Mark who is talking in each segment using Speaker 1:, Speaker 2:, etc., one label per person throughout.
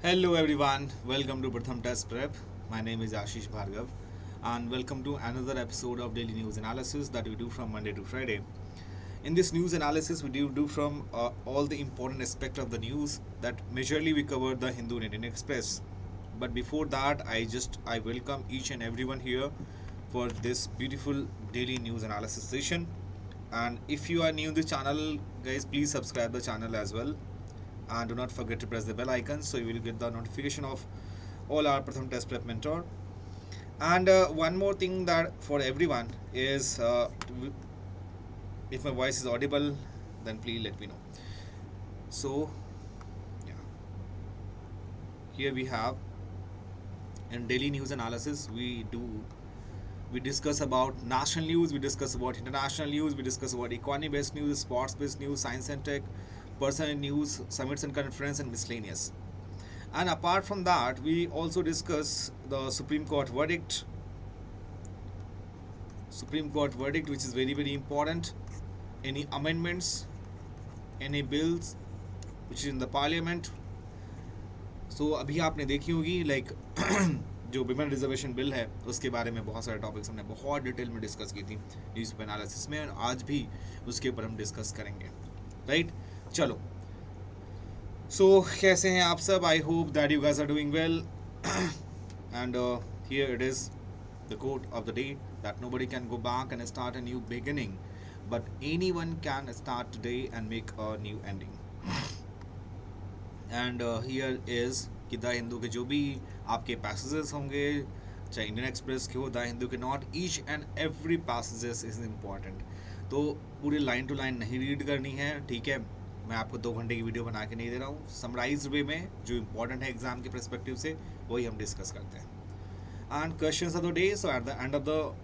Speaker 1: Hello everyone, welcome to PRATHAM Test Prep. My name is Ashish Bhargav and welcome to another episode of Daily News Analysis that we do from Monday to Friday. In this news analysis, we do from all the important aspects of the news that majorly we cover the Hindu and Indian Express. But before that, I welcome each and everyone here for this beautiful daily news analysis session. And if you are new to the channel, guys, please subscribe the channel as well and do not forget to press the bell icon so you will get the notification of all our Pratham Test Prep mentor. And one more thing that for everyone is if my voice is audible, then please let me know. So yeah, here we have in daily news analysis we discuss about national news, we discuss about international news, we discuss about economy based news, sports based news, science and tech, personal news, summits and conference, and miscellaneous. And apart from that, we also discuss the Supreme Court verdict, which is very important, any amendments, any bills which is in the parliament. So अभी आपने देखी होगी like जो women reservation bill है उसके बारे में बहुत सारे टॉपिक्स हमने बहुत डिटेल में डिस्कस की थी न्यूज़ एनालिसिस में, और आज भी उसके ऊपर हम डिस्कस करेंगे, राइट? चलो, सो कैसे हैं आप सब? I hope that you guys are doing well and here it is the quote of the day that nobody can go back and start a new beginning but anyone can start today and make a new ending. And here is कि the Hindu के जो भी आपके passages होंगे, चाहे Indian express के हो, the Hindu के not, each and every passages is important. तो पूरी लाइन टू लाइन नहीं रीड करनी है, ठीक है? मैं आपको 2 घंटे की वीडियो बना के नहीं दे रहा हूँ. समराइज वे में जो इम्पोर्टेंट है एग्जाम के परस्पेक्टिव से वही हम डिस्कस करते हैं. And questions of the day, so at the end of the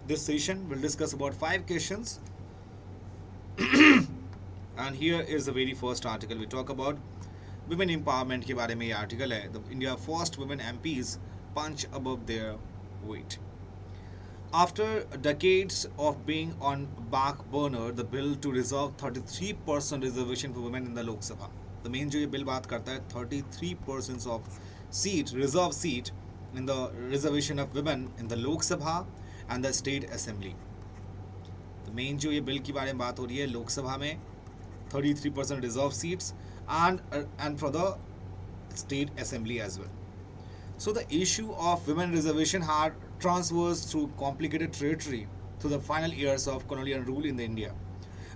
Speaker 1: this session will discuss about 5 questions. And here is the very first article. We talk about women empowerment के बारे में ये article है. The India first women MPs punch above their weight. After decades of being on back burner, the bill to reserve 33% reservation for women in the Lok Sabha. The main जो ये bill बात करता है 33% of seat, reserve seat in the reservation of women in the Lok Sabha and the state assembly. The main जो ये bill की बारे में बात हो रही है लोक सभा में 33% reserve seats and for the state assembly as well. So the issue of women reservation had traversed through complicated territory through the final years of colonial rule in India,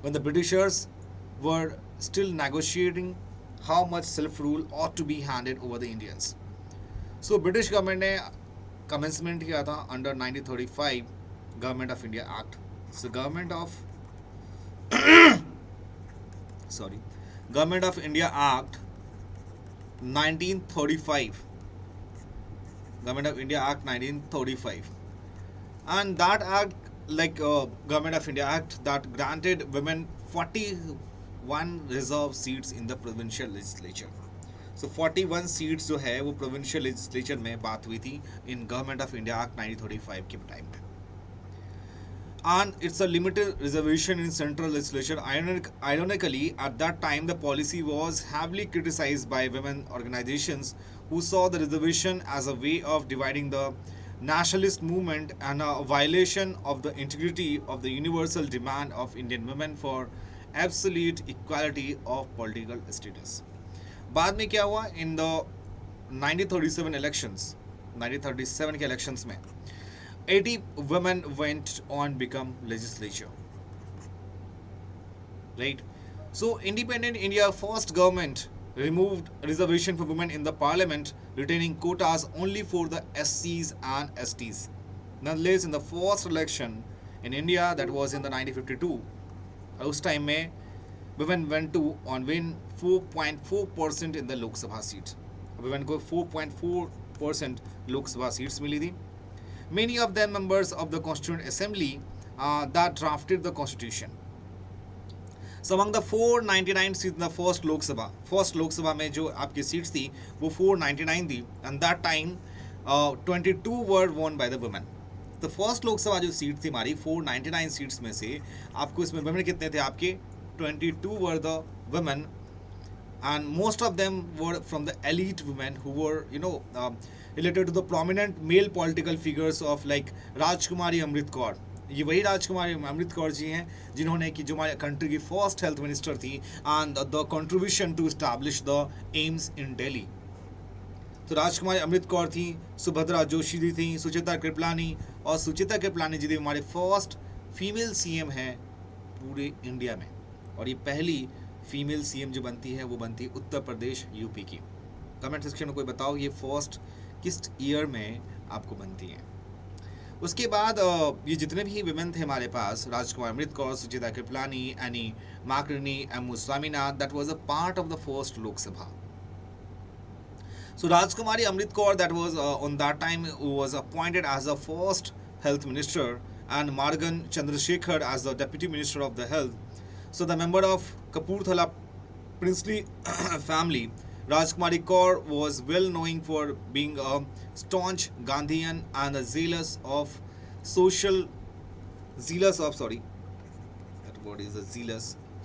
Speaker 1: when the Britishers were still negotiating how much self-rule ought to be handed over the Indians. So British government ने commencement किया था under 1935 Government of India Act. So Government of India Act 1935. Government of India Act 1935, and that act, like Government of India Act, that granted women 41 reserve seats in the provincial legislature. So 41 seats जो है वो provincial legislature में बात हुई थी in Government of India Act 1935 के time में. And it's a limited reservation in central legislature. Ironically, at that time, the policy was heavily criticized by women organizations who saw the reservation as a way of dividing the nationalist movement and a violation of the integrity of the universal demand of Indian women for absolute equality of political status. बाद में क्या हुआ? In the 1937 elections, 1937 के elections में 80 women went on become legislature, right? So independent India first government removed reservation for women in the parliament, retaining quotas only for the SCs and STs. Nonetheless, in the first election in India, that was in the 1952, उस time में women went to on win 4.4% in the Lok Sabha seats. Women को 4.4% Lok Sabha seats मिली थी. Many of them members of the Constituent Assembly that drafted the Constitution. So among the 499 seats in the first Lok Sabha में जो आपकी seats थी वो 499 थी, and that time 22 were won by the women. तो first Lok Sabha जो seat थी हमारी 499 सीट्स में से आपको इसमें वुमेन कितने थे? आपके 22 were the women and most of them were from the elite women who were related to the prominent male political figures of like राजकुमारी अमृत कौर. ये वही राजकुमारी अमृत कौर जी हैं जिन्होंने कि जो हमारे कंट्री की फर्स्ट हेल्थ मिनिस्टर थी and the contribution to establish the AIIMS in Delhi. तो राजकुमारी अमृत कौर थी, सुभद्रा जोशी जी थी, सुचिता कृपलानी, और सुचिता कृपलानी जी हमारे फर्स्ट फीमेल सीएम हैं पूरे इंडिया में. और ये पहली फीमेल सीएम जो बनती है वो बनती है उत्तर प्रदेश यूपी की. कमेंट सेक्शन में कोई बताओ ये फर्स्ट किस ईयर में आपको बनती है. उसके बाद ये जितने भी विमेन थे हमारे पास, Rajkumar Amrit Kaur, Sucheta Kriplani, Annie Mascarene, M Swaminath, that was a part of the first Lok Sabha. So Rajkumari Amrit Kaur, that was on that time was appointed as the first health minister, and Margan Chandrasekhar as the deputy minister of the health. So the member of Kapurthala princely family, Rajkumari Kaur was well known for being a staunch Gandhian and a zealous of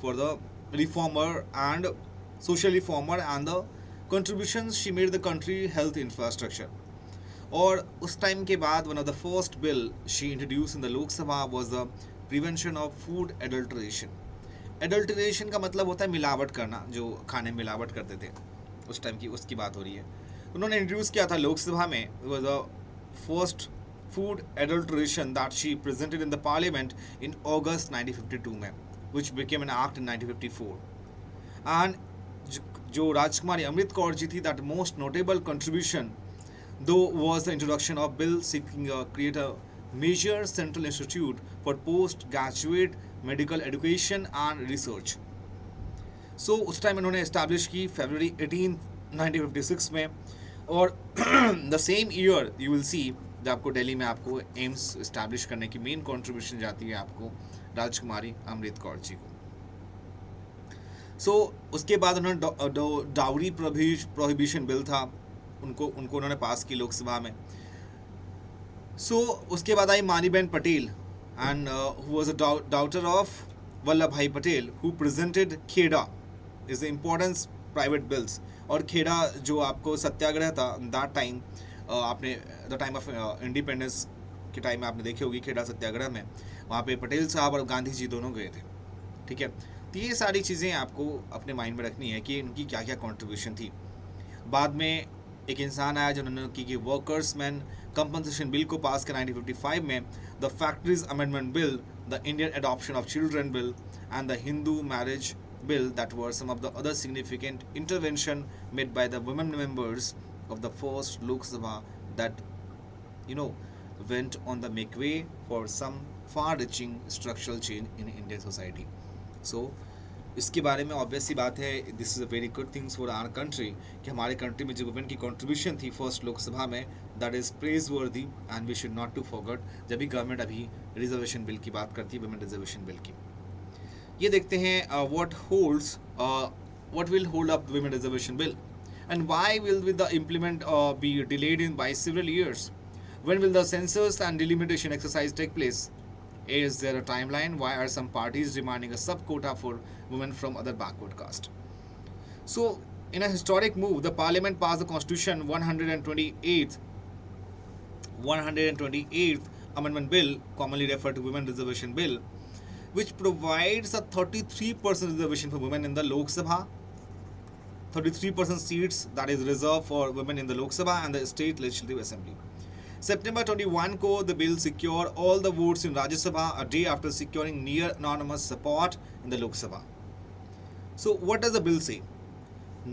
Speaker 1: for the reformer and social reformer and the contributions she made the country health infrastructure. और उस time के बाद one of the first bill she introduced in the Lok Sabha was the prevention of food adulteration. Adulteration का मतलब होता है मिलावट करना, जो खाने में मिलावट करते थे उस टाइम की, उसकी बात हो रही है. उन्होंने इंट्रोड्यूस किया था लोकसभा में. It was the first food adulteration that she presented in the parliament in August 1952 में, which became an act in 1954. And जो राजकुमारी अमृत कौर जी थी, that most notable contribution though was the introduction of bill seeking create a major central institute for postgraduate medical education and research. So उस time इन्होंने establish की फरवरी 18 1956 में. और the same year you will see जब आपको दिल्ली में आपको AIIMS establish करने की मेन कंट्रीब्यूशन जाती है आपको राजकुमारी अमृत कौर जी को. उसके बाद उन्होंने डाउरी प्रोहिबिशन बिल था, उनको उन्होंने पास की लोकसभा में. उसके बाद I Maniben Patel and who was a daughter of Vallabhbhai Patel who presented Kheda is the importance private bills. और खेड़ा जो आपको सत्याग्रह था दैट टाइम, आपने द टाइम ऑफ इंडिपेंडेंस के टाइम में आपने देखे होगी खेड़ा सत्याग्रह में, वहाँ पे पटेल साहब और गांधी जी दोनों गए थे. ठीक है, तो ये सारी चीज़ें आपको अपने माइंड में रखनी है कि इनकी क्या क्या कंट्रीब्यूशन थी. बाद में एक इंसान आया जिन्होंने की वर्कर्स मैन कंपनसेशन बिल को पास किया 1955 में, the factories amendment bill, the Indian adoption of children bill and the Hindu marriage bill. That were some of the other significant intervention made by the women members of the first Lok Sabha that went on the make way for some far-reaching structural change in Indian society. So इसके बारे में obvious सी बात है, this is a very good things for our country कि हमारे country में जो वुमेन की कंट्रीब्यूशन थी फर्स्ट लोकसभा में, that is praiseworthy and we should not to forget. जब भी गवर्नमेंट अभी रिजर्वेशन बिल की बात करती है, वुमेन रिजर्वेशन बिल की, ये देखते हैं what will hold up women reservation bill and why will the implement be delayed in by several years. When will the census and delimitation exercise take place? Is there a timeline? Why are some parties demanding a sub-quota for women from other backward caste? So, in a historic move, the parliament passed the constitution 128th Amendment Bill, commonly referred to Women Reservation Bill, which provides a 33% reservation for women in the Lok Sabha, 33% seats that is reserved for women in the Lok Sabha and the State Legislative Assembly. September 21 को the bill secured all the votes in Rajya Sabha a day after securing near anonymous support in the Lok Sabha. So what does the bill say?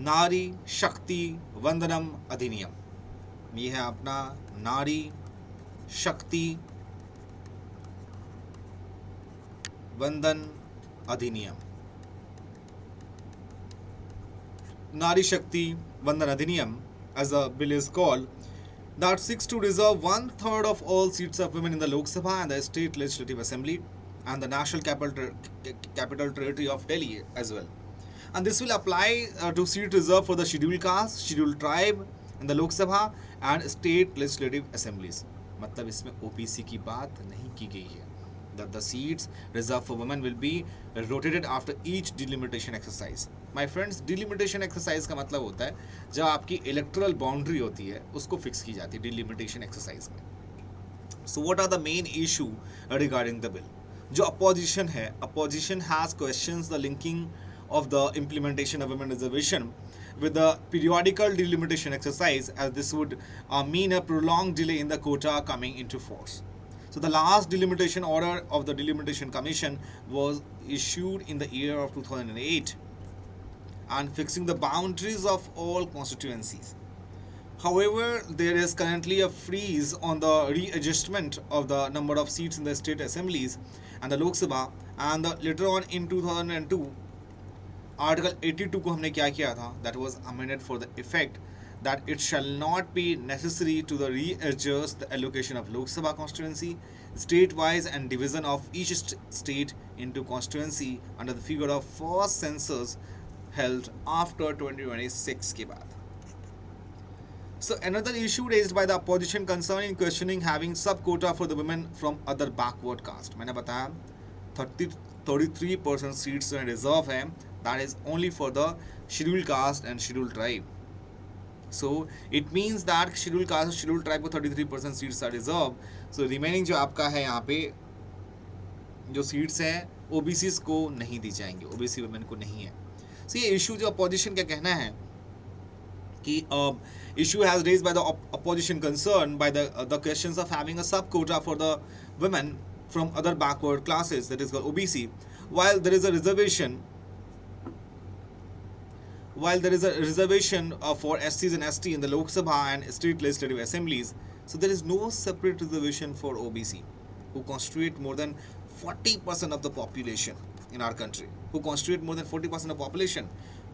Speaker 1: नारी शक्ति वंदनम अधिनियम. ये है अपना नारी शक्ति वंदन अधिनियम. नारी शक्ति वंदन अधिनियम, as the bill is called, that seeks to reserve 1/3 of all seats of women in the Lok Sabha and the State Legislative Assembly and the National Capital Territory of Delhi as well. And this will apply to seat reserved for the scheduled caste, scheduled tribe in the Lok Sabha and State Legislative Assemblies. मतलब इसमें OBC की बात नहीं की गई है. that the seats reserved for women will be rotated after each delimitation exercise. My friends, delimitation exercise का मतलब होता है जब आपकी इलेक्टोरल बाउंड्री होती है उसको फिक्स की जाती है delimitation exercise में. So what are the main issue regarding the bill? जो opposition है, opposition has questions the linking of the implementation of women reservation with the periodical delimitation exercise, as this would mean a prolonged delay in the quota coming into force. So the last delimitation order of the Delimitation Commission was issued in the year of 2008 and fixing the boundaries of all constituencies. However, there is currently a freeze on the readjustment of the number of seats in the state assemblies and the Lok Sabha, and later on in 2002 Article 82 को हमने क्या किया था, that was amended for the effect that it shall not be necessary to the readjust the allocation of Lok Sabha constituency state-wise and division of each state into constituency under the figure of first census held after 2026 के बाद. So another issue raised by the opposition concerning questioning having sub quota for the women from other backward caste. मैंने बताया 33% seats जो reserve है, that is only for the scheduled caste and scheduled tribe. So it means that scheduled caste and scheduled tribe को 33% seats are reserved. So remaining जो आपका है यहाँ पे जो seats हैं OBCs को नहीं दी जाएंगे, OBC women को नहीं है. So ये issue जो opposition का कहना है कि issue has raised by the opposition concern by the questions of having a sub quota for the women from other backward classes, that is called OBC, while there is a reservation for SCs and ST in the Lok Sabha and state legislative assemblies. So there is no separate reservation for OBC, who constitute more than 40% of the population in our country. Who constitute more than 40% of population.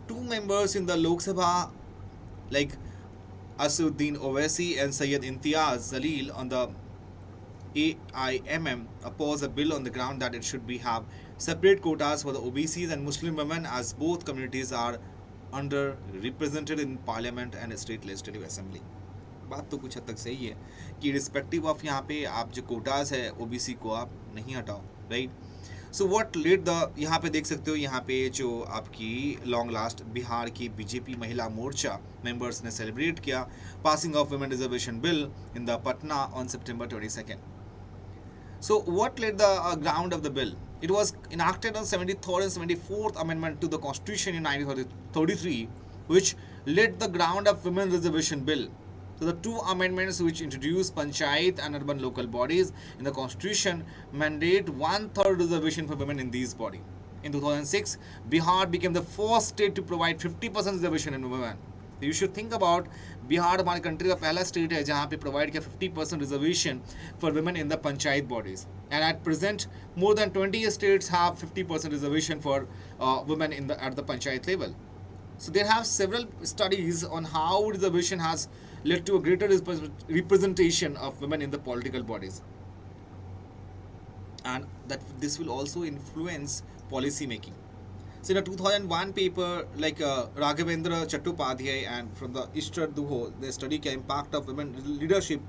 Speaker 1: Two members in the Lok Sabha, like Asudin Owaisi and Syed Imtiaz Zalil on the AIMM, oppose a bill on the ground that it should have separate quotas for the OBCs and Muslim women, as both communities are underrepresented in parliament and state legislative assembly. बात तो कुछ हद तक सही है कि respective of यहाँ पे आप जो कोटास है ओबीसी को आप नहीं हटाओ, right. So what led the, यहाँ पे देख सकते हो यहाँ पे जो आपकी लॉन्ग लास्ट बिहार की बीजेपी महिला मोर्चा मेंबर्स ने सेलिब्रेट किया passing of women reservation bill in the Patna on September 22nd. So what laid the ground of the bill? It was enacted on 73rd and 74th Amendment to the Constitution in 1933, which laid the ground of Women Reservation Bill. So the two amendments which introduced Panchayat and urban local bodies in the Constitution mandate 1/3 reservation for women in these bodies. In 2006, Bihar became the first state to provide 50% reservation in women. You should think about Bihar हमारे country का पहला state है जहाँ पे provide किया 50% reservation for women in the panchayat bodies, and at present more than 20 states have 50% reservation for women in the at the panchayat level. So there have several studies on how reservation has led to a greater representation of women in the political bodies, and that this will also influence policy making. So in a 2001 paper, like Raghavendra Chattopadhyay and from the Ishtar Duho, they studied the impact of women leadership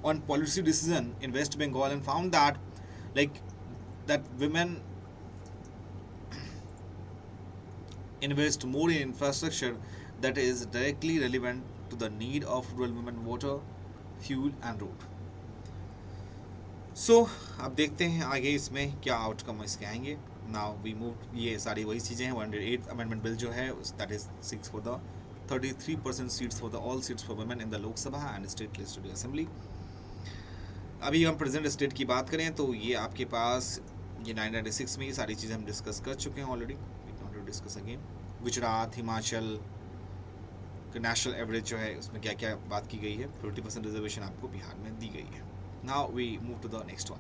Speaker 1: on policy decision in West Bengal and found that that women invest more in infrastructure that is directly relevant to the need of rural women, water, fuel and road. So अब देखते हैं आगे इसमें क्या outcome इसके आएंगे. Now we move, ये सारी वही चीज़ें हैं. 108th amendment bill जो है that is 6 for the 33% seats for the all seats for women in the Lok Sabha and state legislative assembly. अभी हम प्रेजेंट स्टेट की बात करें तो ये आपके पास ये 1996 में ये सारी चीज़ें हम डिस्कस कर चुके हैं already. Discuss again. Gujarat, Himachal का नेशनल एवरेज जो है उसमें क्या क्या बात की गई है. 30% रिजर्वेशन आपको बिहार में दी गई है. Now we move to the next one,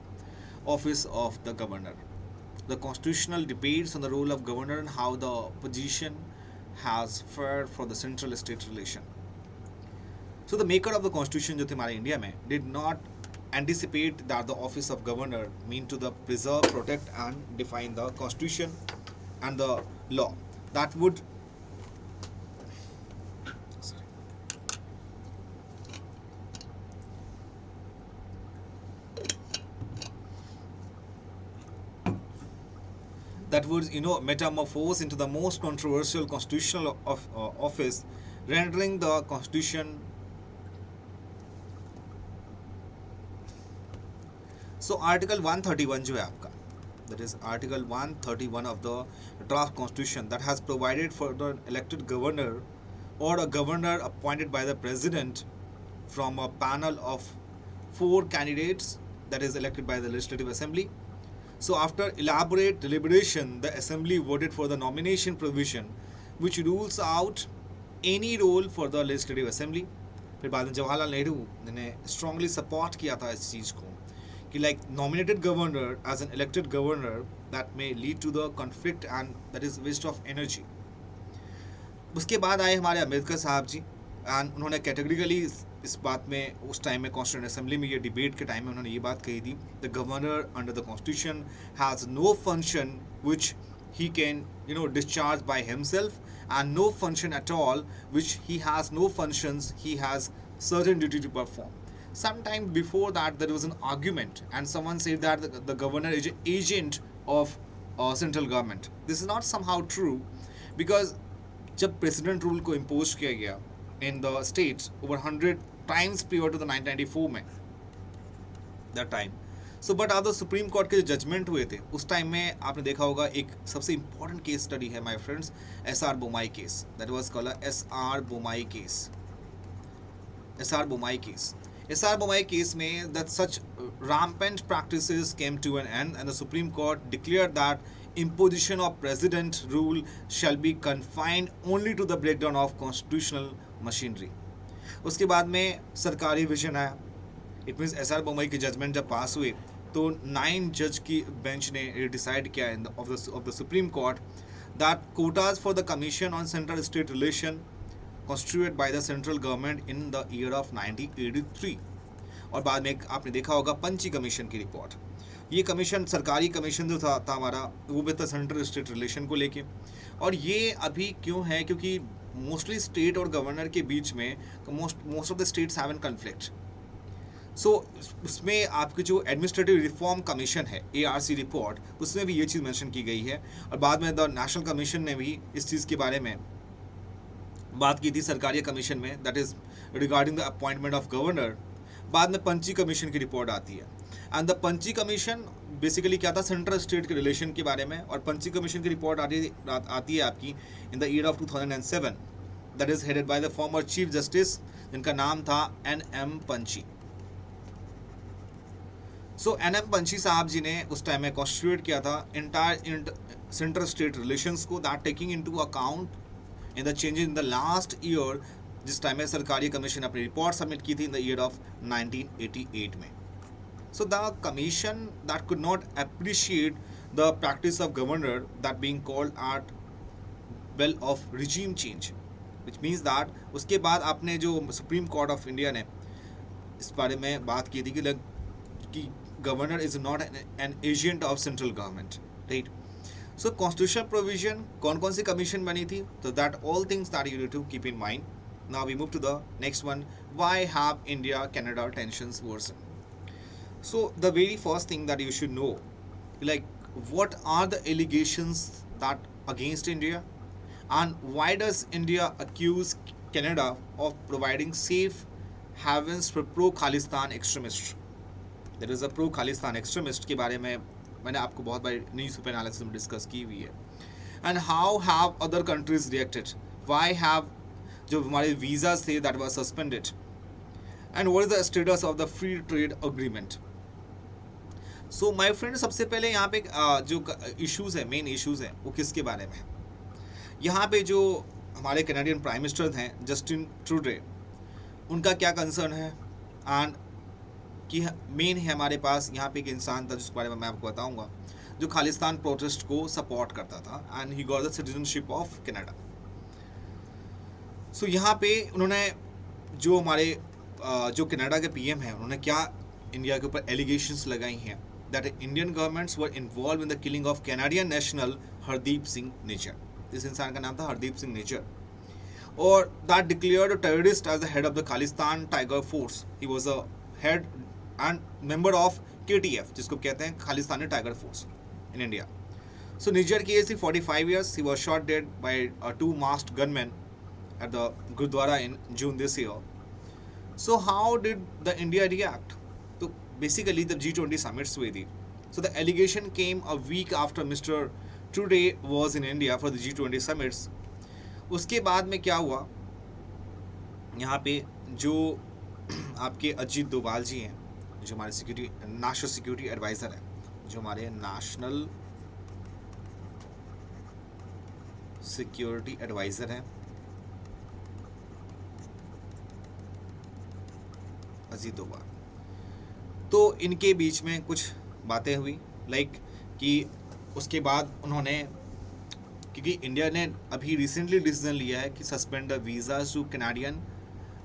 Speaker 1: office of the governor. The constitutional debates on the role of governor and how the position has fared for the central state relation. So the maker of the constitution जो थे हमारे India में did not anticipate that the office of governor mean to the preserve, protect and define the constitution and the law that would that would metamorphose into the most controversial constitutional office, rendering the constitution. So article 131 जो है आपका, that is article 131 of the draft constitution, that has provided for the elected governor or a governor appointed by the president from a panel of 4 candidates that is elected by the legislative assembly. So after elaborate deliberation, the assembly voted for the nomination provision which rules out any role for the legislative assembly. फिर बाद में जवाहरलाल नेहरू ने strongly support किया था इस चीज़ को कि like nominated governor as an elected governor that may lead to the conflict and that is waste of energy. उसके बाद आए हमारे अम्बेडकर साहब जी एंड उन्होंने कैटेगरिकली इस बात में उस टाइम में कॉन्स्टिट्यूंट असेंबली में ये डिबेट के टाइम में उन्होंने ये बात कही थी, the governor under the constitution has no function which he can discharge by himself and no function at all which he has no functions, he has certain duty to perform. Sometime before that there was an argument and someone said that the governor is an agent of central government. This is not somehow true because जब president rule को impose किया गया in the states over 100 times prior to the 1994 में that time. So but अब the Supreme Court के जो judgement हुए थे उस टाइम में आपने देखा होगा एक सबसे important केस स्टडी है my friends, SR Bommai case, that was called SR Bommai case. SR Bommai case. SR Bommai case में that such rampant practices came to an end and the Supreme Court declared that imposition of president rule shall be confined only to the breakdown of constitutional machinery. उसके बाद में सरकारी vision आया. It means SR Bommai के judgement जब पास हुए तो 9 जज की बेंच ने डिसाइड किया of the supreme court that Kota's for the commission on central state relation constituted by the central government in the year of 1983. और बाद में आपने देखा होगा पंची कमीशन की रिपोर्ट. ये कमीशन सरकारी कमीशन जो था हमारा वो भी था सेंट्रल स्टेट रिलेशन को लेके. और ये अभी क्यों है क्योंकि मोस्टली स्टेट और गवर्नर के बीच में most of the states have an conflict. So उसमें आपकी जो एडमिनिस्ट्रेटिव रिफॉर्म कमीशन है ARC रिपोर्ट उसमें भी ये चीज़ मेंशन की गई है. और बाद में द नेशनल कमीशन ने भी इस चीज़ के बारे में बात की थी सरकारी कमीशन में, that is regarding the appointment of governor. बाद में पंची कमीशन की रिपोर्ट आती है and the Panchi commission basically क्या था सेंट्रल स्टेट के रिलेशन के बारे में. और पंची कमीशन की रिपोर्ट आती है आपकी in the year of 2007, that is headed by the former chief justice जिनका नाम था NM पंची. सो NM पंची साहब जी ने उस टाइम में कॉन्स्टिट्यूट किया था इंटायर सेंट्रल स्टेट रिलेशंस को, that taking into account in the changes in the last year जिस टाइम में सरकारी कमीशन अपनी रिपोर्ट सबमिट की थी इन द ईयर ऑफ 1988 में. So the commission that could not appreciate the practice of governor that being called at bell of regime change which means that उसके बाद आपने जो सुप्रीम कोर्ट ऑफ इंडिया ने इस बारे में बात की थी कि governor is not an agent of central government, right. So constitutional provision कौन कौन सी कमीशन बनी थी, तो that all things that you need to keep in mind. Now we move to the next one, why have India Canada tensions worsened. So the very first thing that you should know, like what are the allegations that against India and why does India accuse Canada of providing safe havens for pro-Khalistan extremists. There is a pro-Khalistan extremist के बारे में मैंने आपको बहुत बार news paper analysis में discuss की हुई है. And how have other countries reacted, why have जो हमारे वीज़ाज थे that was suspended and what is the status of the free trade agreement. So my friend सबसे पहले यहाँ पे जो इश्यूज़ है मेन इश्यूज़ हैं वो किसके बारे में है. यहाँ पे जो हमारे कैनेडियन प्राइम मिनिस्टर हैं जस्टिन ट्रूडे, उनका क्या कंसर्न है एंड कि मेन है हमारे पास यहाँ पे एक इंसान था जिसके बारे में मैं आपको बताऊंगा जो खालिस्तान प्रोटेस्ट को सपोर्ट करता था and he got the citizenship of Canada. So यहाँ पे उन्होंने जो हमारे जो कनाडा के PM हैं उन्होंने क्या इंडिया के ऊपर एलिगेशंस लगाई हैं that Indian governments were involve in the killing of Canadian national Hardeep Singh Nijjar. इस इंसान का नाम था हरदीप सिंह नेचर. और that declared a terrorist as the head of the Khalistan tiger force. He was a head and member of KTF जिसको कहते हैं Khalistani tiger force in India. So Niger case, 45 years, he was shot dead by two masked gunmen at the Gurdwara in June this year. So how did the India react? So basically the G20 summits हुई थी. So the allegation came a week after Mr. Trudeau was in India for the G20 summits. उसके बाद में क्या हुआ, यहाँ पे जो आपके अजीत डोभाल जी हैं, जो हमारे नेशनल सिक्योरिटी एडवाइज़र है, जो हमारे नेशनल सिक्योरिटी एडवाइज़र हैं अजीत डोभाल, तो इनके बीच में कुछ बातें हुई लाइक कि उसके बाद उन्होंने, क्योंकि इंडिया ने अभी रिसेंटली डिसीजन लिया है कि suspend the visas to Canadian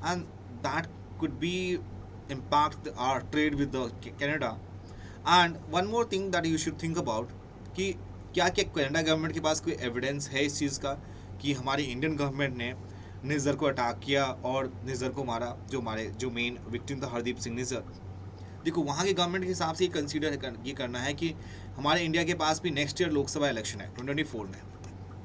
Speaker 1: and that could be impact our trade with the Canada. And one more thing that you should think about कि क्या कनाडा गवर्नमेंट के पास कोई एविडेंस है इस चीज़ का कि हमारी इंडियन गवर्नमेंट ने निज़र को अटैक किया और निज़र को मारा, जो मेन विक्टिम था हरदीप सिंह निज़र. देखो वहाँ के गवर्नमेंट के हिसाब से ये कंसीडर ये करना है कि हमारे इंडिया के पास भी नेक्स्ट ईयर लोकसभा इलेक्शन है 2024 में,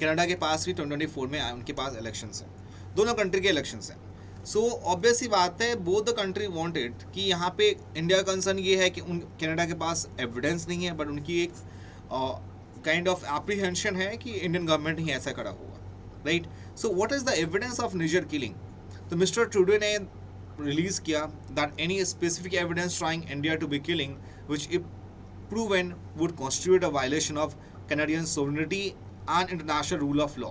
Speaker 1: कनाडा के पास भी 2024 में उनके पास इलेक्शंस हैं, दोनों कंट्री के इलेक्शंस हैं. सो ऑब्वियस ही बात है, बोथ द कंट्री वांटेड कि यहाँ पे इंडिया का कंसर्न ये है कि उन कनाडा के पास एविडेंस नहीं है, बट उनकी एक काइंड ऑफ एप्रीहेंशन है कि इंडियन गवर्नमेंट ही ऐसा करा हुआ, right. So what is the evidence of Nijjar killing? तो मिस्टर ट्रूडो ने रिलीज किया that any specific evidence trying India to be killing which if proven would constitute a violation of Canadian sovereignty and international rule of law,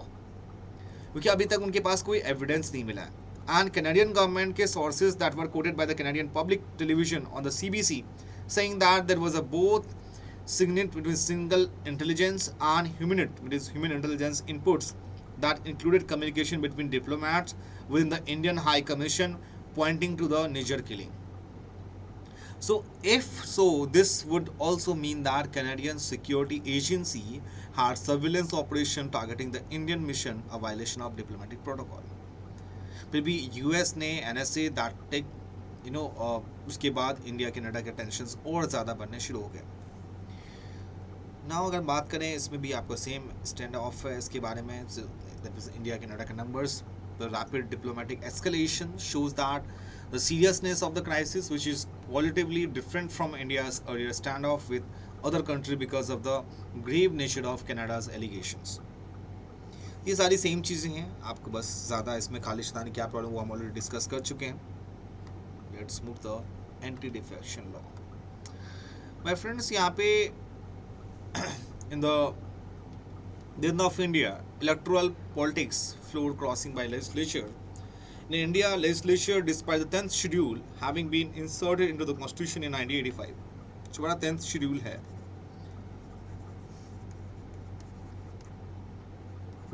Speaker 1: क्योंकि अभी तक उनके पास कोई evidence नहीं मिला है. एंड कैनेडियन गवर्नमेंट के sources that were coated by the Canadian public television on the CBC saying that there was a both signet between single intelligence and human intelligence inputs that included communication between diplomats within the Indian High Commission pointing to the Niger killing. So if so, this would also mean that Canadian security agency had surveillance operation targeting the Indian mission, a violation of diplomatic protocol. फिर भी US ने NSA that take उसके बाद India Canada के tensions और ज़्यादा बढ़ने शुरू हो गए. नाउ अगर बात करें, इसमें भी आपको सेम स्टैंड ऑफ है इसके बारे में. दैट इज इंडिया कनाडा के numbers. The rapid diplomatic escalation shows that the seriousness of the crisis, which is qualitatively different from India's earlier standoff with other country because of the grave nature of Canada's allegations. ये सारी same चीज़ें हैं, आपको बस ज़्यादा इसमें खालिस्तानी क्या problem वो हम ऑलरेडी डिस्कस कर चुके हैं. Let's move the anti defection law. My friends, यहाँ पे in the then of India, electoral politics flowed crossing by legislature. In India, legislature, despite the 10th schedule having been inserted into the constitution in 1985, जो बड़ा 10th schedule है,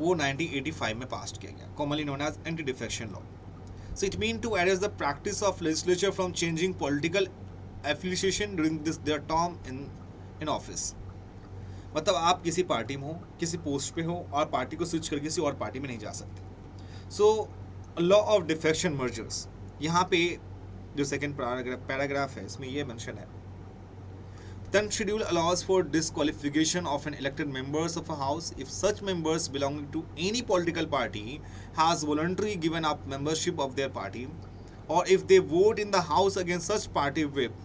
Speaker 1: वो 1985 में पास किया गया, commonly known as anti-defection law. So it means to address the practice of legislature from changing political affiliation during their term in office. मतलब आप किसी पार्टी में हो, किसी पोस्ट पे हो और पार्टी को स्विच करके किसी और पार्टी में नहीं जा सकते. So law of defection mergers, यहाँ पे जो सेकंड पैराग्राफ है इसमें ये मेंशन है. 10th schedule allows for disqualification of an elected members of a house if such members belonging to any political party has voluntarily given up membership of their party, or if they vote in the house against such party whip,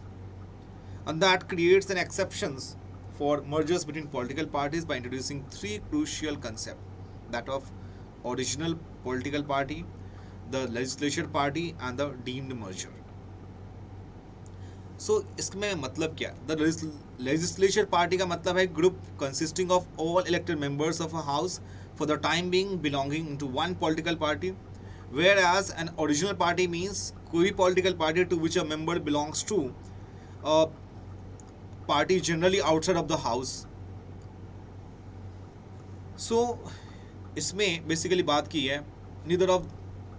Speaker 1: and that creates an exceptions for mergers between political parties by introducing three crucial concepts, that of original political party, the legislature party and the deemed merger. So इसमें मतलब क्या? The legislature party का मतलब है group consisting of all elected members of a house for the time being belonging to one political party, whereas an original party means कोई political party to which a member belongs to a party generally outside of the house. So इसमें basically बात की है neither of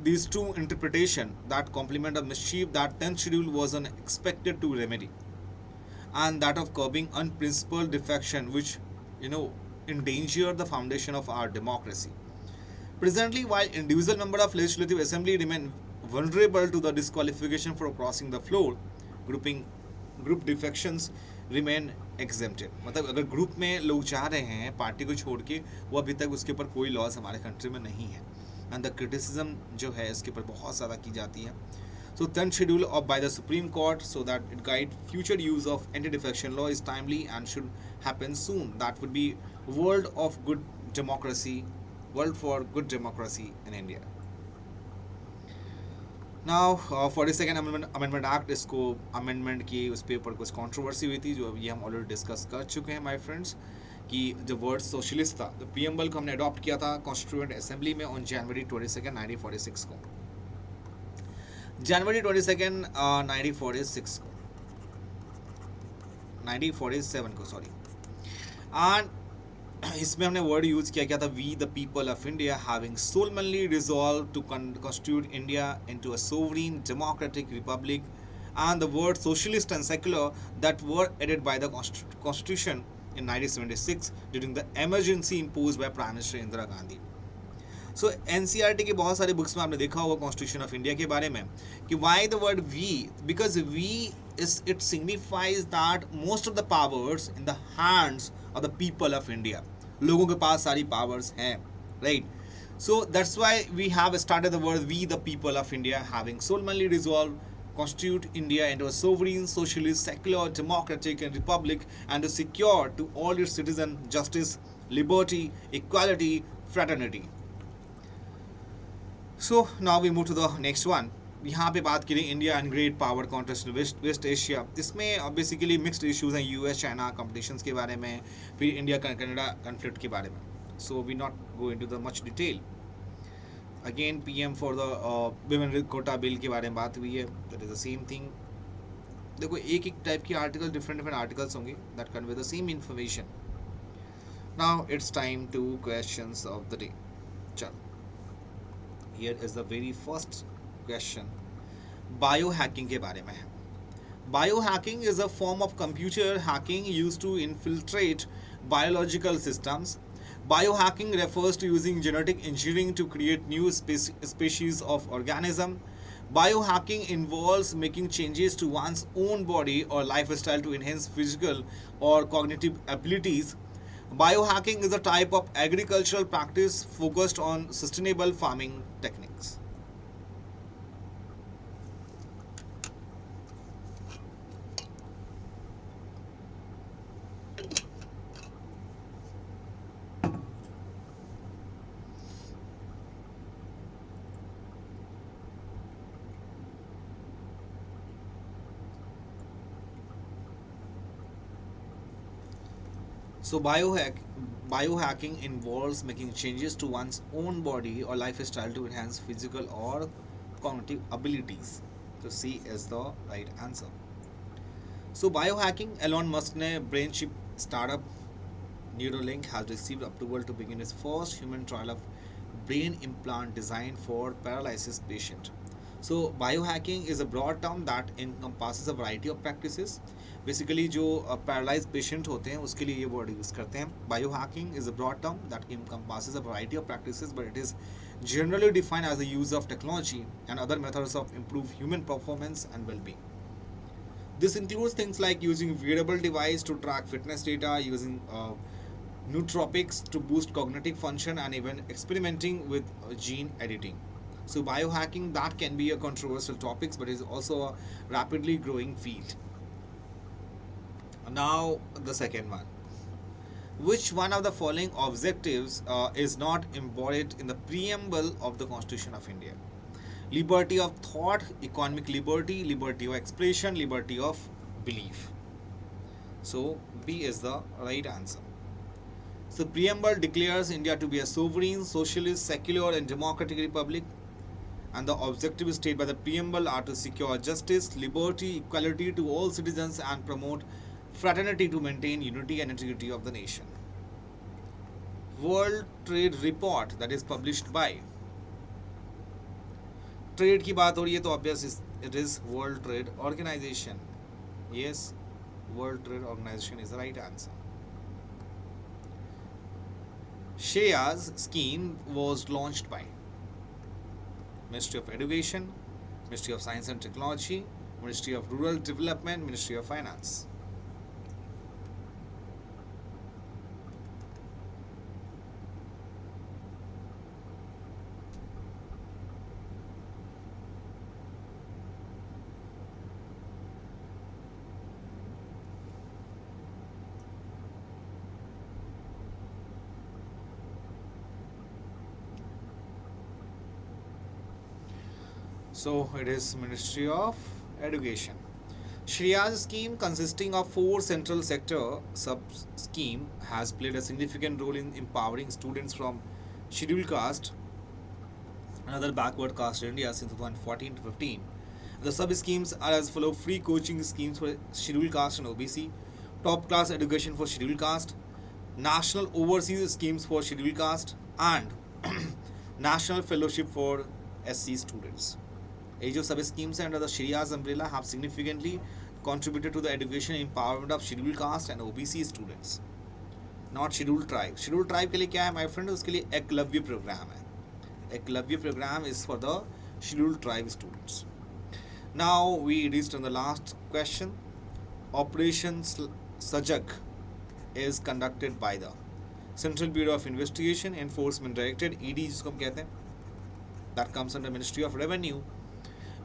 Speaker 1: these two interpretation that complement a mischief that 10th schedule was expected to remedy, and that of curbing unprincipled defection which endanger the foundation of our democracy. Presently, while individual member of legislative assembly remain vulnerable to the disqualification for crossing the floor, group defections remain exempted, मतलब अगर group में लोग जा रहे हैं party को छोड़ के, वो अभी तक उसके ऊपर कोई लॉज हमारे कंट्री में नहीं है, एंड द क्रिटिसिज्म जो है इसके ऊपर बहुत ज़्यादा की जाती है. So 10th schedule of by the Supreme Court so that it guide future use of anti-defection law is timely and should happen soon. That would be world of good democracy, world for good democracy in India. Now 42nd Amendment Act, इसको amendment की उस पे ऊपर कुछ controversy हुई थी, जो अभी हम already discuss कर चुके हैं my friends, कि जो word socialist था, तो preamble को हमने adopt किया था Constituent Assembly में on January 22nd 1946 को. जनवरी 22nd 1946 को, 1947 को सॉरी. एंड इसमें हमने वर्ड यूज किया था, we the people of India having solemnly resolve to constitute India into a sovereign democratic republic, and the word socialist and secular that were added by the constitution in 1976 during the emergency imposed by prime minister Indira Gandhi. So NCERT के बहुत सारे books में आपने देखा होगा constitution of India के बारे में कि why the word we, because we is it signifies that most of the powers in the hands of the people of India. लोगों के पास सारी पावर्स हैं, right. So that's why we have started the word we the people of India having solemnly resolve constitute India into a sovereign, socialist, secular, democratic and republic, and to secure to all its citizens justice, liberty, equality, fraternity. So now we move to the next one. यहाँ पे बात करें India and great power contest west Asia. इसमें basically mixed issues हैं, US China competitions के बारे में, फिर इंडिया कनाडा कन्फ्लिक्ट के बारे में. So we not go into the much detail. Again PM for the women quota bill के बारे में बात हुई है, that is the same thing. देखो एक एक टाइप की आर्टिकल, डिफरेंट आर्टिकल्स होंगे that convey the same information. Now it's time to questions of the day. चलो, here is the very first question. Biohacking के बारे में है. Biohacking is a form of computer hacking used to infiltrate biological systems. Biohacking refers to using genetic engineering to create new species of organism. Biohacking involves making changes to one's own body or lifestyle to enhance physical or cognitive abilities. Biohacking is a type of agricultural practice focused on sustainable farming techniques. So biohacking involves making changes to one's own body or lifestyle to enhance physical or cognitive abilities. So C is the right answer. So biohacking, Elon Musk ने brain chip startup Neuralink has received approval to begin its first human trial of brain implant designed for paralysis patient. So biohacking is a broad term that encompasses a variety of practices. Basically जो paralyse patient होते हैं उसके लिए ये word use करते हैं. Biohacking is a broad term that encompasses a variety of practices, but it is generally defined as the use of technology and other methods of improve human performance and well-being. This includes things like using wearable device to track fitness data, using nootropics to boost cognitive function, and even experimenting with gene editing. So biohacking, that can be a controversial topic, but is also a rapidly growing field. Now the second one. Which one of the following objectives is not embodied in the preamble of the Constitution of India? Liberty of thought, economic liberty, liberty of expression, liberty of belief. So B is the right answer. So preamble declares India to be a sovereign, socialist, secular and democratic republic, and the objectives stated by the preamble are to secure justice, liberty, equality to all citizens and promote fraternity to maintain unity and integrity of the nation. World Trade Report that is published by, trade की बात हो रही है तो obvious it is world trade organisation. Yes, world trade organisation is the right answer. Shares scheme was launched by Ministry of Education, Ministry of Science and Technology, Ministry of Rural Development, Ministry of Finance. So it is Ministry of Education. Shriya's scheme, consisting of 4 central sector sub-scheme, has played a significant role in empowering students from scheduled caste and other backward caste in India since 2014 to 15. The sub-schemes are as follow: free coaching schemes for scheduled caste and OBC, top class education for scheduled caste, national overseas schemes for scheduled caste, and national fellowship for SC students. ये जो सब schemes under the Sharia's umbrella have significantly contributed to the education and empowerment of scheduled caste and OBC students. Not scheduled tribe. Scheduled tribe के लिए क्या है my friend? उसके लिए Eklavya program है. Eklavya program is for the scheduled tribe students. Now we reached on the last question. Operation Sajak is conducted by the Central Bureau of Investigation Enforcement Directorate (ED) जिसको हम कहते हैं. That comes under Ministry of Revenue,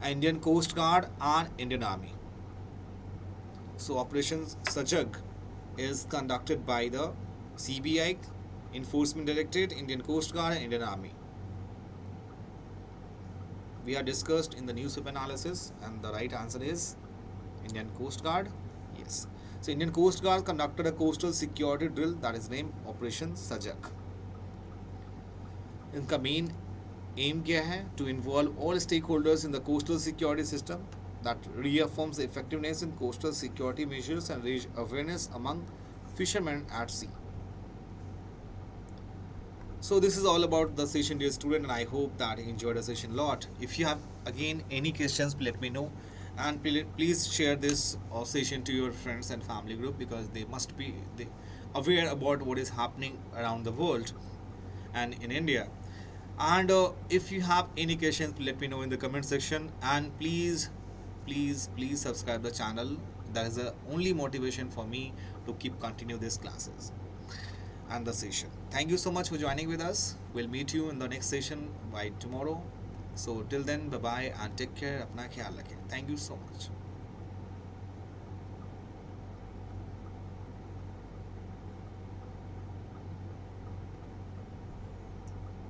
Speaker 1: Indian Coast Guard and Indian Army. So Operation Sajak is conducted by the CBI, Enforcement Directorate, Indian Coast Guard and Indian Army. We are discussed in the newspaper analysis, and the right answer is Indian Coast Guard. Yes. So Indian Coast Guard conducted a coastal security drill that is named Operation Sajak. इनका main aim क्या है? To involve all stakeholders in the coastal security system that reaffirms the effectiveness in coastal security measures and raise awareness among fishermen at sea. So this is all about the session, dear student, and I hope that you enjoyed the session a lot. If you have again any questions, let me know, and please share this session to your friends and family group, because they must be aware about what is happening around the world and in India. And if you have any questions, let me know in the comment section, and please subscribe the channel. That is the only motivation for me to keep continue these classes and the session. Thank you so much for joining with us. We'll meet you in the next session by tomorrow. So till then, bye bye and take care. अपना ख्याल रखें. Thank you so much.